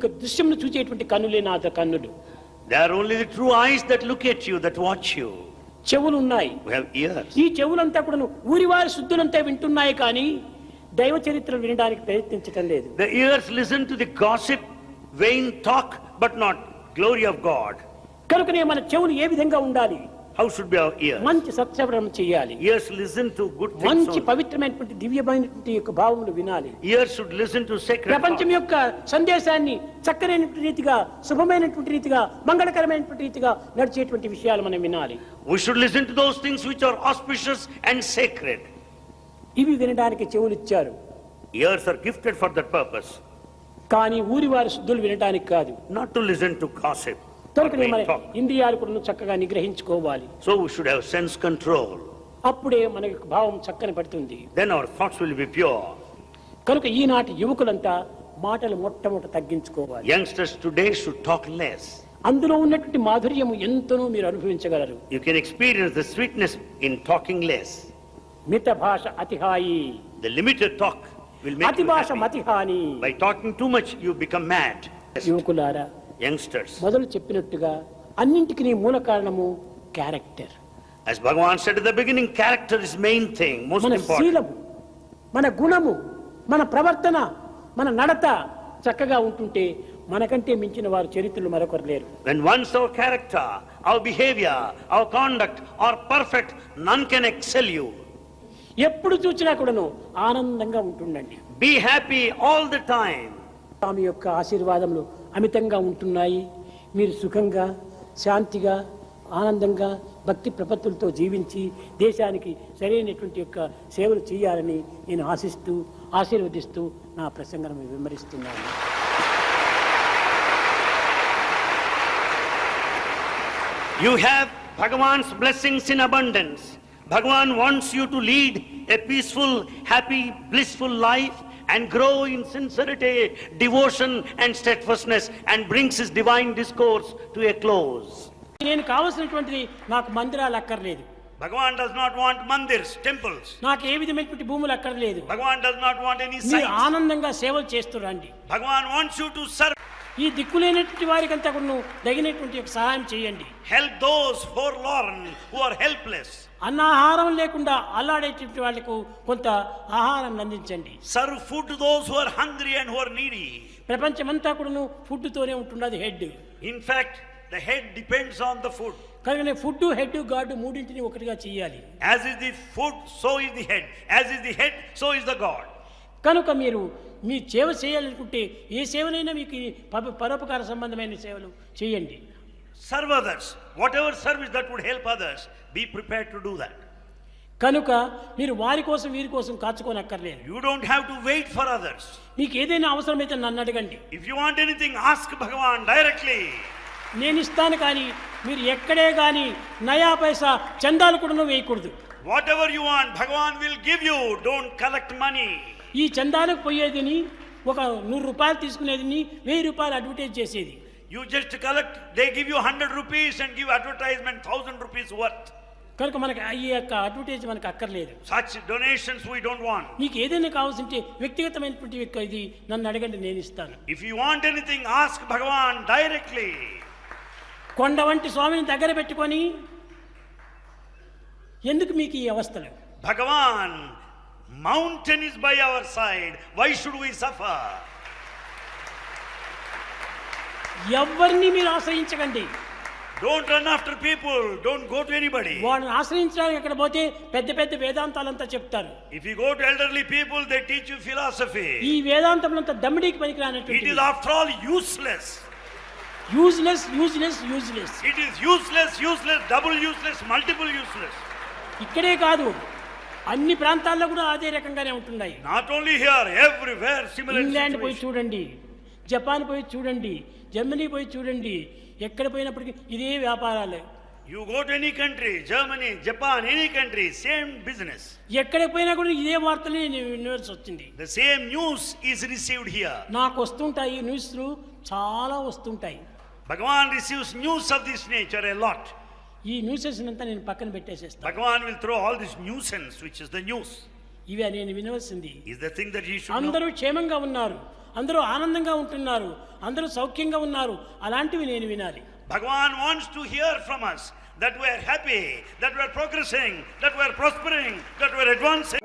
యొక్క దృశ్యంను చూసేటువంటి కన్నులే నా కన్నులు. They are only the true eyes that look at you, that watch you. చెవులు ఉన్నాయి. We have ears. ఈ చెవులంతా కూడా ఊరివారి శుద్ధులంతా వింటున్నాయి కానీ దైవ చరిత్రలు వినడానికి ప్రయత్నించటం లేదు. The ears listen to the gossip, vain talk, but not glory of God. కనుకనే మన చెవులు ఏ విధంగా ఉండాలి? How should be our ears? మంచి సత్శ్రవణం చేయాలి. Ears listen to good things. మంచి పవిత్రమైనటువంటి దివ్యమైనటువంటి యొక్క భావములు వినాలి. Ears should listen to sacred ప్రపంచం యొక్క సందేశాన్ని చక్కనైనటువంటి రీతిగా, శుభమైనటువంటి రీతిగా, మంగళకరమైనటువంటి రీతిగా నడిచేటువంటి విషయాలు మనం వినాలి. We should listen to those things which are auspicious and sacred. ఇవి వినడానికి చెవులు ఇచ్చారు. Ears are gifted for that purpose. కానీ ఊరివారి శుద్ధులు వినడానికి కాదు. Not to listen to gossip. కనుకనే మన ఇంద్రియాలు కూడా చక్కగా నిగ్రహించుకోవాలి. So we should have sense control. అప్పుడే మన యొక్క భావం చక్కని పడుతుంది. Then our thoughts will be pure. కనుక ఈనాటి యువకులంతా మాటలు మొట్టమొదట తగ్గించుకోవాలి. Youngsters today should talk less. అందులో ఉన్నటువంటి మాధుర్యము ఎంతనో మీరు అనుభవించగలరు. You can experience the sweetness in talking less. మిత భాష అతిహాయి. The limited talk will make అతి you భాష happy. మతిహాని. By talking too much, you become mad. యువకులారా, Youngsters, మొదలు చెప్పినట్టుగా అన్నింటికి మూల కారణము character. as Bhagavan said at the beginning, character is main thing, most మన important. శీలము, మన గుణము, మన ప్రవర్తన, మన నడత చక్కగా ఉంటుంటే మనకంటే మించిన వారు చరిత్రలు మరొకరు లేరు. When once our character, our behavior, our conduct are perfect, none can excel you. ఎప్పుడు చూసినా కూడాను ఆనందంగా ఉంటుండండి. Be happy all the time. స్వామి యొక్క ఆశీర్వాదములు అమితంగా ఉంటున్నాయి. మీరు సుఖంగా, శాంతిగా, ఆనందంగా, భక్తి ప్రపత్తులతో జీవించి దేశానికి సరైనటువంటి యొక్క సేవలు చేయాలని నేను ఆశిస్తూ, ఆశీర్వదిస్తూ నా ప్రసంగాన్ని విమరిస్తున్నాను. You have Bhagavan's blessings in abundance. Bhagavan wants you to lead a peaceful, happy, blissful life and grow in sincerity, devotion and steadfastness, and brings his divine discourse to a close. నేను కావాల్సినటువంటి నాకు మందిరాలు అక్కర్లేదు. Bhagavan does not want mandirs, temples. నాకు ఏ విధమైనటువంటి భూములు అక్కర్లేదు. Bhagavan does not want any మీరు sites. ఆనందంగా సేవలు చేస్తురండి. Bhagavan wants you to serve. ఈ దిక్కులేనటువంటి వారికంతా కూడా తగినటువంటి యొక్క సహాయం చేయండి. Help those forlorn who are helpless. అన్నాహారం లేకుండా అల్లాడేటువంటి వాళ్ళకు కొంత ఆహారం అందించండి. Serve food to those who are hungry and who are needy. ప్రపంచమంతా కూడాను ఫుడ్ తోనే ఉంటున్నది head. In fact, the head depends on the food. కనుక ఫుడ్, హెడ్, గాడ్ మూడింటిని ఒకటిగా చేయాలి. As is the food, so is the head. As is the head, so is the God. కనుక మీరు మీ సేవ చేయాలనుకుంటే ఏ సేవనైనా మీకు పరోపకార సంబంధమైన సేవలు చేయండి. Serve others. Whatever service that would help others, be prepared to do that. కనుక మీరు వారి కోసం వీరి కోసం కాచుకోనక్కర్లేదు. You don't have to wait for others. మీకు ఏదైనా అవసరమైతే నన్ను అడగండి. If you want anything, ask Bhagavan directly. నేను ఇస్తాను కానీ మీరు ఎక్కడే కానీ నయా పైసా చందాలు కూడా వేయకూడదు. Whatever you want, Bhagavan will give you. Don't collect money. ఈ చందాలకు పోయేదిని ఒక 100 రూపాయలు తీసుకునేదిని 1000 రూపాయలు అడ్వర్టైజ్ చేసేది. You just collect, they give you 100 rupees and give advertisement 1000 rupees worth. కనుక మనకి ఈ యొక్క అడ్వర్టైజ్ మనకు అక్కర్లేదు. Such donations we don't want. మీకు ఏదైనా కావాల్సింటే వ్యక్తిగతమైనటువంటి యొక్క ఇది నన్ను అడగండి, నేను ఇస్తాను. If you want anything, ask Bhagavan directly. కొండ వంటి స్వామిని దగ్గర పెట్టుకొని ఎందుకు మీకు ఈ అవస్థలు? Bhagavan, mountain is by our side. Why should we suffer? ఎవరిని మీరు ఆశ్రయించకండి. Don't run after people. Don't go to anybody. వాళ్ళని ఆశ్రయించడానికి అక్కడ పోతే పెద్ద పెద్ద వేదాంతాలంతా చెప్తారు. If you go to elderly people, they teach you philosophy. ఈ వేదాంతములంతా దమ్మిడికి పనికిరానటువంటి. It is after all useless. Useless, useless, useless. It is useless, useless, double useless, multiple useless. ఇక్కడే కాదు, అన్ని ప్రాంతాల్లో కూడా అదే రకంగానే ఉంటున్నాయి. Not only here, everywhere similar. England పోయి చూడండి, జపాన్ పోయి చూడండి, జర్మనీ పోయి చూడండి, ఎక్కడ పోయినప్పటికీ ఇదే వ్యాపారాలే. You go to any country, Germany, Japan, any country, same business. ఎక్కడ పోయినా కూడా ఇదే వార్తలే వినవలసి వచ్చింది. The same news is received here. నాకు వస్తుంటాయి న్యూస్లు, చాలా వస్తుంటాయి. Bhagavan receives news of this nature a lot. ఈ న్యూసెస్ అంతా నేను పక్కన పెట్టేసేస్తాను. Bhagavan will throw all this nuisance which is the news. ఇవి నేను వినవలసింది. is the thing that you should know. అందరూ క్షేమంగా ఉన్నారు, అందరూ ఆనందంగా ఉంటున్నారు, అందరూ సౌఖ్యంగా ఉన్నారు, అలాంటివి నేను వినాలి. Bhagavan wants to hear from us that we are happy, that we are progressing, that we are prospering, that we are advancing.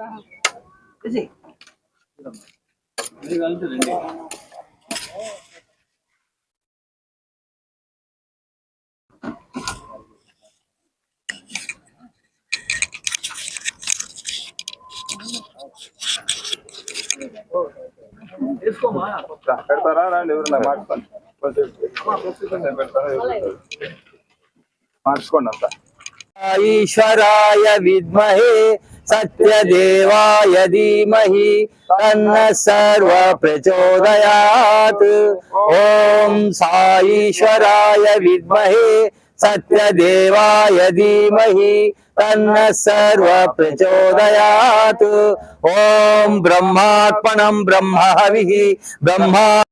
పెడతారా రండి, ఎవరన్నా మార్చుకోండి అంతా. ఈశ్వరాయ విద్మహే సత్యదేవాయ ధీమహి తన్న సర్వ ప్రచోదయాత్. ఓం సాయీశ్వరాయ విద్మహే సత్యదేవాయ ధీమహి తన్న సర్వ ప్రచోదయాత్. ఓం బ్రహ్మార్పణం బ్రహ్మ హవిః బ్రహ్మా